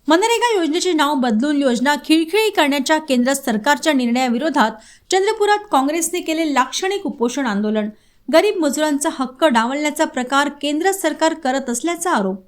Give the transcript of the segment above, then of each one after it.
मनरेगा योजनेचे नाव बदलून योजना खिळखिळी करण्याच्या केंद्र सरकारच्या निर्णयाविरोधात चंद्रपुरात काँग्रेसने केले लाक्षणिक उपोषण आंदोलन। गरीब मजुरांचा हक्क डावलण्याचा प्रकार केंद्र सरकार करत असल्याचा आरोप।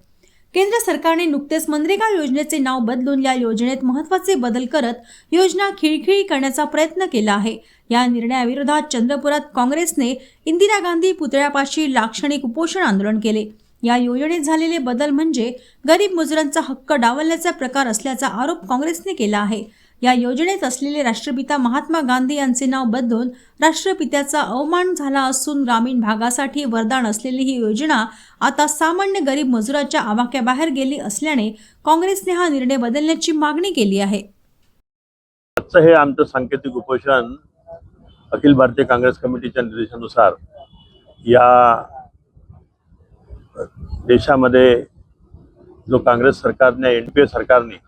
केंद्र सरकारने नुकतेच मनरेगा योजनेचे नाव बदलून या योजनेत महत्त्वाचे बदल करत योजना खिळखिळी करण्याचा प्रयत्न केला आहे। या निर्णयाविरोधात चंद्रपुरात काँग्रेसने इंदिरा गांधी पुतळ्यापाशी लाक्षणिक उपोषण आंदोलन केले। या योजनेत झालेले बदल म्हणजे गरीब मजुरांचा हक्क डावलण्याचा प्रकार असल्याचा आरोप काँग्रेसने केला आहे। या योजनेत असलेले राष्ट्रपिता महात्मा गांधी यांचे नाव बदलून राष्ट्रपित्याचा अवमान झाला असून ग्रामीण भागासाठी वरदान असलेली ही योजना आता सामान्य गरीब मजुराच्या आवाक्याबाहेर गेली असल्याने काँग्रेसने हा निर्णय बदलण्याची मागणी केली आहे। आजचं हे आमचं सांकेतिक उपोषण अखिल भारतीय काँग्रेस कमिटीच्या निर्देशानुसार या देशामध्ये जो काँग्रेस सरकारने एनपीए सरकारने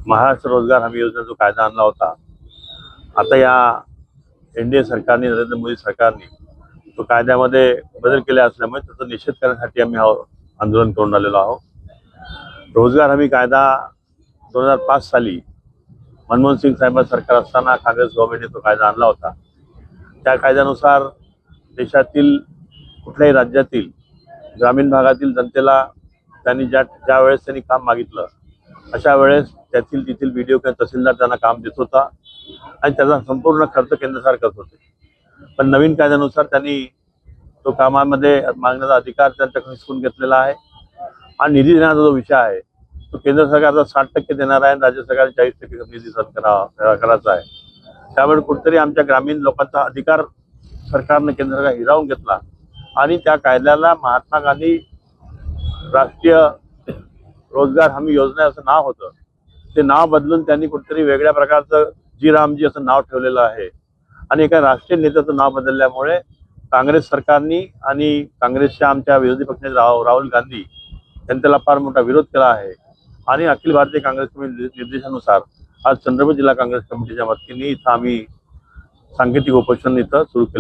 महाराष्ट्र रोजगार हमी योजना जो कायदा आणला होता, आता या एनडीए सरकारने नरेंद्र मोदी सरकारने तो कायद्यामध्ये बदल केले असल्यामुळे त्याचा निषेध करण्यासाठी आम्ही आंदोलन करून आलेलो आहोत। रोजगार हमी कायदा 2005 साली मनमोहन सिंग साहेब सरकार असताना काँग्रेस गव्हर्नमेंटने तो कायदा आणला होता। त्या कायद्यानुसार देशातील कुठल्याही राज्यातील ग्रामीण भागातील जनतेला त्यांनी ज्या वेळेस त्यांनी काम मागितलं अशा वेळेस तेथील बीडीओ किंवा तहसीलदार त्यांना काम देत होता आणि त्याचा संपूर्ण खर्च केंद्र सरकार करत होते। पण नवीन कायद्यानुसार त्यांनी तो कामामध्ये मागण्याचा अधिकार त्यांच्याकडून हिसकून घेतलेला आहे आणि निधी देण्याचा जो विषय आहे तो केंद्र सरकारचा 60% देणार आहे आणि राज्य सरकारने 40% निधी करायचा आहे। त्यामुळे कुठेतरी आमच्या ग्रामीण लोकांचा अधिकार सरकारने केंद्र सरकार हिरावून घेतला आणि त्या कायद्याला महात्मा गांधी राष्ट्रीय रोजगार हमी योजना असं नाव होतं, ते नाव बदलून त्यांनी कुठेतरी वेगळ्या प्रकारचं जी रामजी असं नाव ठेवलेलं आहे आणि एका राष्ट्रीय नेत्याचं नाव बदलल्यामुळे काँग्रेस सरकारने आणि काँग्रेसच्या आमच्या विरोधी पक्षनेते राहुल गांधी यांनी त्याला फार मोठा विरोध केला आहे आणि अखिल भारतीय काँग्रेस कमिटी निर्देशानुसार आज चंद्रपूर जिल्हा काँग्रेस कमिटीच्या वतीने इथं आम्ही सांकेतिक उपोषण इथं सुरू केले।